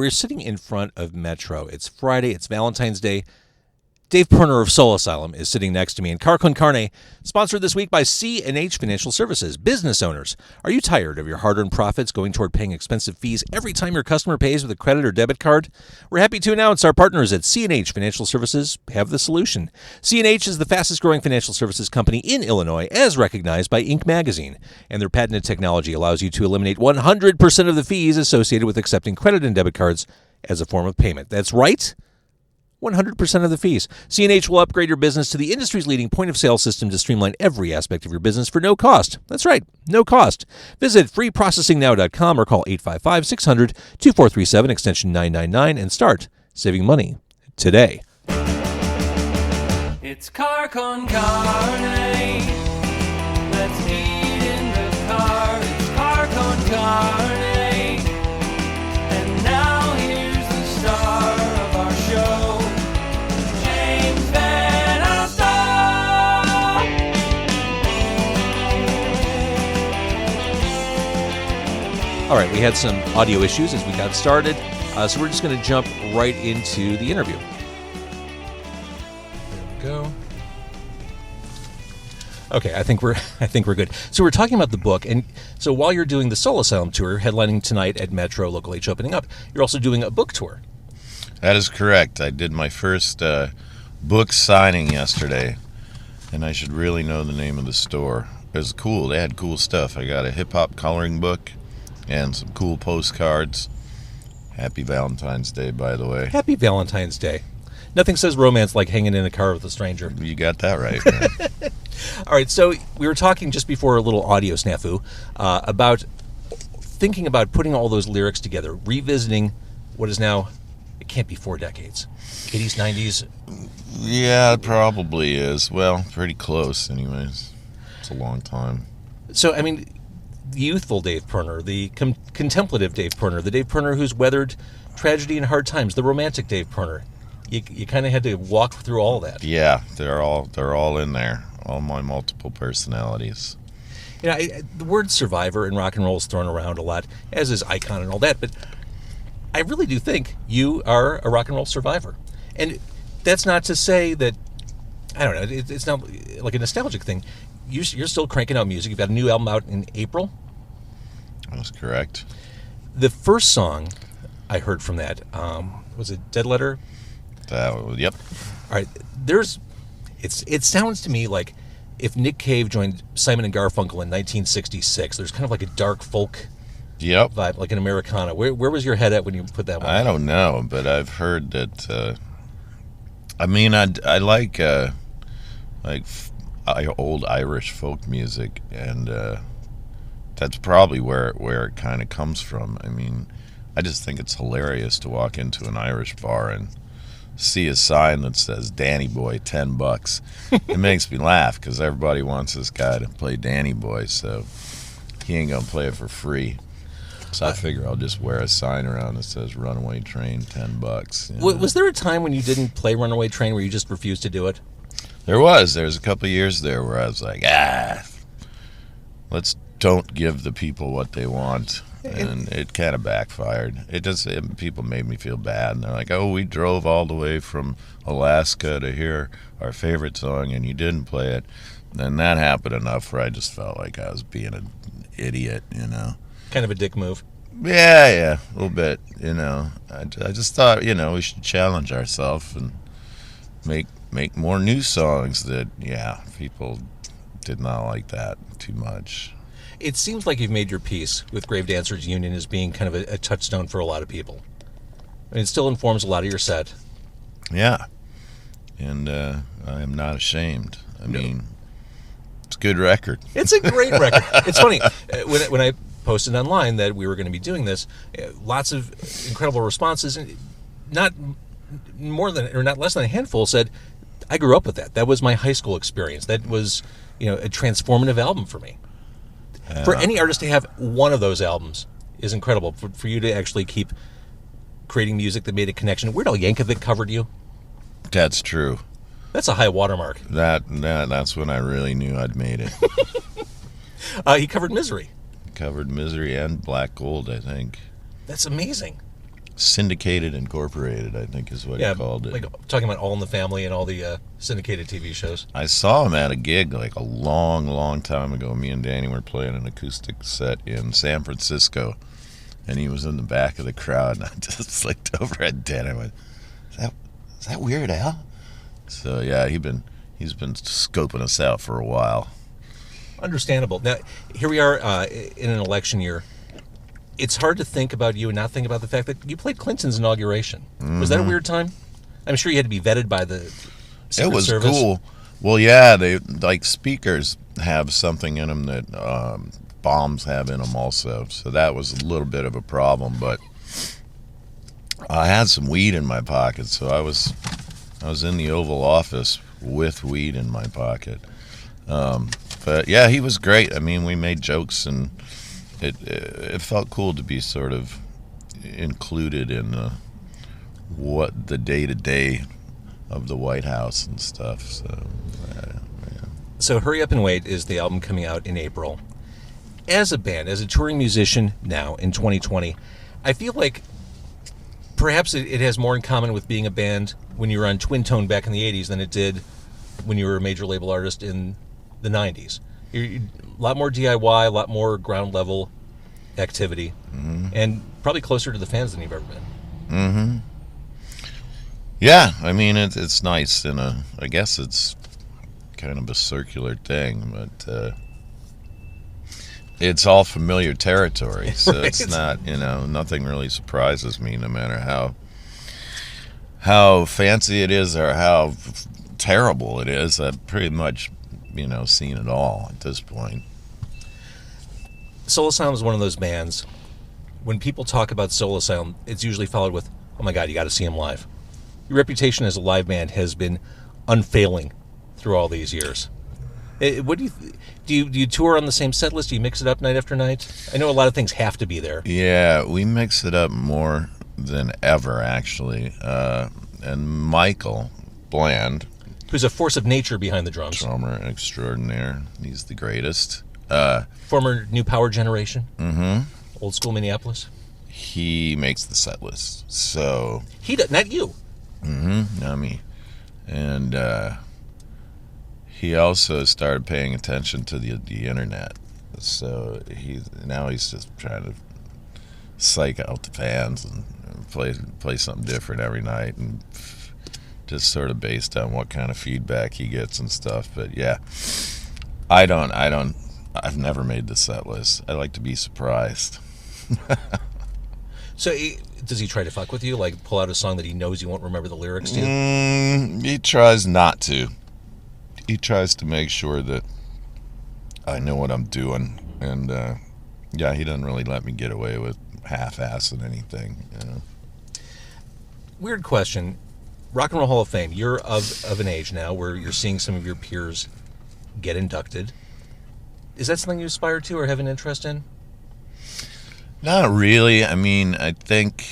We're sitting in front of Metro. It's Friday. It's Valentine's Day. Dave Pirner of Soul Asylum is sitting next to me. And Car Con Carne, sponsored this week by C&H Financial Services. Business owners, are you tired of your hard-earned profits going toward paying expensive fees every time your customer pays with a credit or debit card? We're happy to announce our partners at C&H Financial Services have the solution. C&H is the fastest-growing financial services company in Illinois, as recognized by Inc. magazine. And their patented technology allows you to eliminate 100% of the fees associated with accepting credit and debit cards as a form of payment. That's right. 100% of the fees. C&H will upgrade your business to the industry's leading point-of-sale system to streamline every aspect of your business for no cost. That's right, no cost. Visit freeprocessingnow.com or call 855-600-2437, extension 999, and start saving money today. It's Car Con Carne. Let's eat in the car. It's Car Con Carne. And now here's the star of our show. All right, we had some audio issues as we got started, so we're just going to jump right into the interview. There we go. Okay, I think we're good. So we're talking about the book, and so while you're doing the Soul Asylum tour, headlining tonight at Metro, Local H opening up, you're also doing a book tour. That is correct. I did my first book signing yesterday, and I should really know the name of the store. It was cool. They had cool stuff. I got a hip-hop coloring book and some cool postcards. Happy Valentine's Day, by the way. Happy Valentine's Day. Nothing says romance like hanging in a car with a stranger. You got that right. All right, so we were talking just before a little audio snafu about thinking about putting all those lyrics together, revisiting what is now, it can't be 4 decades, 80s, 90s. Yeah, it probably is. Well, pretty close anyways. It's a long time. So, I mean, the youthful Dave Pirner, the contemplative Dave Pirner, the Dave Pirner who's weathered tragedy and hard times, the romantic Dave Pirner. You kind of had to walk through all that. Yeah, they're all in there. All my multiple personalities. You know, the word survivor in rock and roll is thrown around a lot, as is icon and all that, but I really do think you are a rock and roll survivor. And that's not to say that, I don't know, it's not like a nostalgic thing. You're still cranking out music. You've got a new album out in April. That's correct. The first song I heard from that, was it Dead Letter? Yep. All right. It sounds to me like if Nick Cave joined Simon and Garfunkel in 1966, there's kind of like a dark folk vibe, like an Americana. Where was your head at when you put that one? I don't know, but I've heard that. I like old Irish folk music, and that's probably where it kind of comes from. I mean, I just think it's hilarious to walk into an Irish bar and see a sign that says Danny Boy, $10. It makes me laugh because everybody wants this guy to play Danny Boy, so he ain't gonna play it for free. So I figure I'll just wear a sign around that says Runaway Train, $10. Was there a time when you didn't play Runaway Train where you just refused to do it? There was a couple of years there where I was like, let's don't give the people what they want. And it kind of backfired. People made me feel bad. And they're like, oh, we drove all the way from Alaska to hear our favorite song and you didn't play it. And that happened enough where I just felt like I was being an idiot, Kind of a dick move. Yeah, a little bit, I just thought, we should challenge ourselves and make more new songs that, people did not like that too much. It seems like you've made your peace with Grave Dancers Union as being kind of a touchstone for a lot of people. I mean, it still informs a lot of your set. Yeah, and I am not ashamed. I mean, it's a good record. It's a great record. It's funny, when I posted online that we were going to be doing this, lots of incredible responses, and not less than a handful said, I grew up with that. That was my high school experience. That was, a transformative album for me. For any artist to have one of those albums is incredible. For you to actually keep creating music that made a connection. Weird Al Yankovic covered you. That's true. That's a high watermark. That's when I really knew I'd made it. He covered Misery. Covered Misery and Black Gold, I think. That's amazing. Syndicated Incorporated, I think is what he called it. Like talking about All in the Family and all the syndicated TV shows. I saw him at a gig like a long, long time ago. Me and Danny were playing an acoustic set in San Francisco, and he was in the back of the crowd, and I just looked over at Dan and went, is that Weird Al? So yeah, he's been scoping us out for a while. Understandable. Now, here we are in an election year. It's hard to think about you and not think about the fact that you played Clinton's inauguration. Was that a weird time? I'm sure you had to be vetted by the Secret It was Service. cool. Well, yeah, they like speakers have something in them that bombs have in them also. So that was a little bit of a problem, but I had some weed in my pocket, so I was in the Oval Office with weed in my pocket. But yeah, he was great. I mean, we made jokes, and it felt cool to be sort of included in what the day-to-day of the White House and stuff. So, yeah. So Hurry Up and Wait is the album coming out in April. As a band, as a touring musician now in 2020, I feel like perhaps it has more in common with being a band when you were on Twin Tone back in the 80s than it did when you were a major label artist in the 90s. You're a lot more DIY, a lot more ground level activity, and probably closer to the fans than you've ever been. Yeah, I mean, it's nice, and I guess it's kind of a circular thing, but it's all familiar territory, so Right. it's not, nothing really surprises me, no matter how fancy it is or how terrible it is. I've pretty much, seen it all at this point. Soul Asylum is one of those bands, when people talk about Soul Asylum, it's usually followed with, oh my God, you got to see them live. Your reputation as a live band has been unfailing through all these years. What do you tour on the same set list? Do you mix it up night after night? I know a lot of things have to be there. Yeah, we mix it up more than ever, actually. And Michael Bland, Who's a force of nature behind the drums. drummer extraordinaire, he's the greatest. Former New Power Generation. Mm-hmm. Old school Minneapolis. He makes the set list, so He does, not you. not me. And he also started paying attention to the internet. So he's just trying to psych out the fans and play something different every night, and just sort of based on what kind of feedback he gets and stuff. But yeah, I've never made the set list. I like to be surprised. So does he try to fuck with you? Like pull out a song that he knows you won't remember the lyrics to? He tries not to. He tries to make sure that I know what I'm doing, and yeah, he doesn't really let me get away with half-assing anything. Weird question. Rock and Roll Hall of Fame. You're of an age now where you're seeing some of your peers get inducted. Is that something you aspire to or have an interest in? Not really. I mean, I think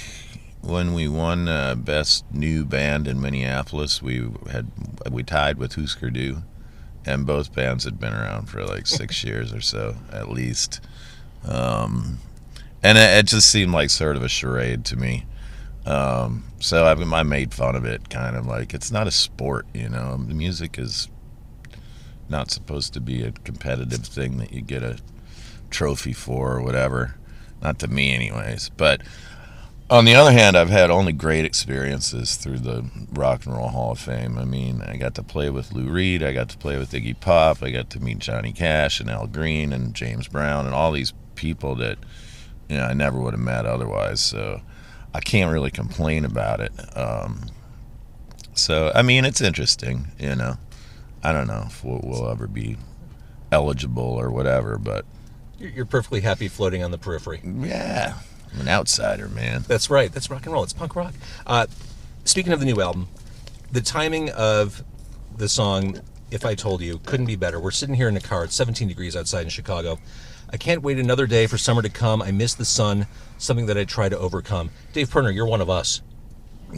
when we won Best New Band in Minneapolis, we tied with Husker Du, and both bands had been around for like 6 years or so, at least. And it just seemed like sort of a charade to me. So I made fun of it, kind of like, it's not a sport, The music is not supposed to be a competitive thing that you get a trophy for or whatever. Not to me anyways. But on the other hand, I've had only great experiences through the Rock and Roll Hall of Fame. I mean, I got to play with Lou Reed, I got to play with Iggy Pop, I got to meet Johnny Cash and Al Green and James Brown and all these people that I never would have met otherwise. So I can't really complain about it. So I mean, it's interesting. I don't know if we'll ever be eligible or whatever, but You're perfectly happy floating on the periphery. yeah, I'm an outsider, man. That's right. That's rock and roll. It's punk rock. Speaking of the new album, the timing of the song "If I Told You" couldn't be better. We're sitting here in a car. It's 17 degrees outside in Chicago. I can't wait another day for summer to come. I miss the sun, something that I try to overcome. Dave Pirner, you're one of us.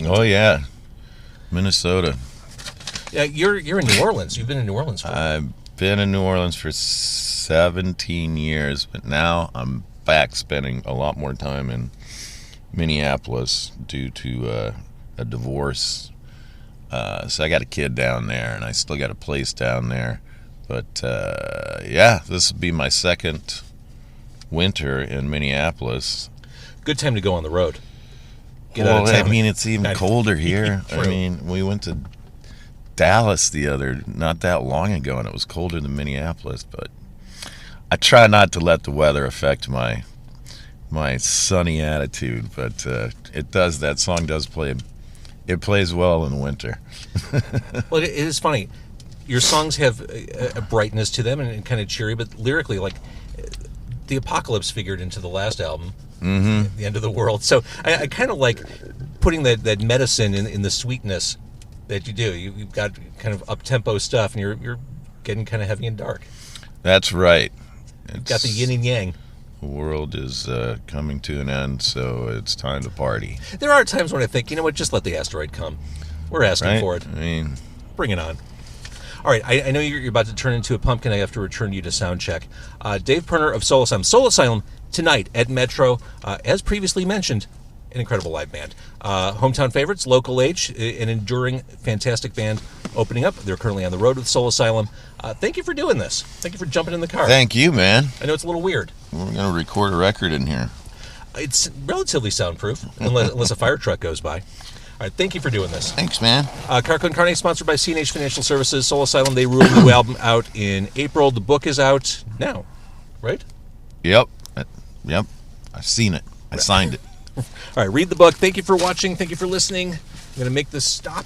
Oh yeah, Minnesota. Yeah, you're in New Orleans. You've been in New Orleans for a while. I've been in New Orleans for 17 years, but now I'm back spending a lot more time Minneapolis due to a divorce. So I got a kid down there, and I still got a place down there. But yeah, this will be my second winter in Minneapolis. Good time to go on the road. Get Well, out of town. I mean, it's even colder here. True. I mean, we went to Dallas not that long ago, and it was colder than Minneapolis. But I try not to let the weather affect my sunny attitude. But it does. That song does play. It plays well in the winter. Well, it is funny. Your songs have a brightness to them and kind of cheery, but lyrically, like the apocalypse figured into the last album, the end of the world. So I kind of like putting that medicine in the sweetness that you do. You've got kind of up-tempo stuff, and you're getting kind of heavy and dark. That's right. You've got the yin and yang. The world is coming to an end, so it's time to party. There are times when I think, you know what, just let the asteroid come. We're asking Right? for it. I mean, Bring it on. All right, I know you're about to turn into a pumpkin. I have to return you to sound check. Dave Pirner of Soul Asylum. Soul Asylum tonight at Metro. As previously mentioned, an incredible live band. Hometown favorites, local age, an enduring, fantastic band opening up. They're currently on the road with Soul Asylum. Thank you for doing this. Thank you for jumping in the car. thank you, man. I know it's a little weird. We're going to record a record in here. It's relatively soundproof, unless a fire truck goes by. All right, thank you for doing this. Thanks, man. Carco & Carne, sponsored by C&H Financial Services. Soul Asylum, they rule the new album out in April. The book is out now, right? Yep. Yep. I've seen it. I signed it. All right, read the book. Thank you for watching. Thank you for listening. I'm going to make this stop.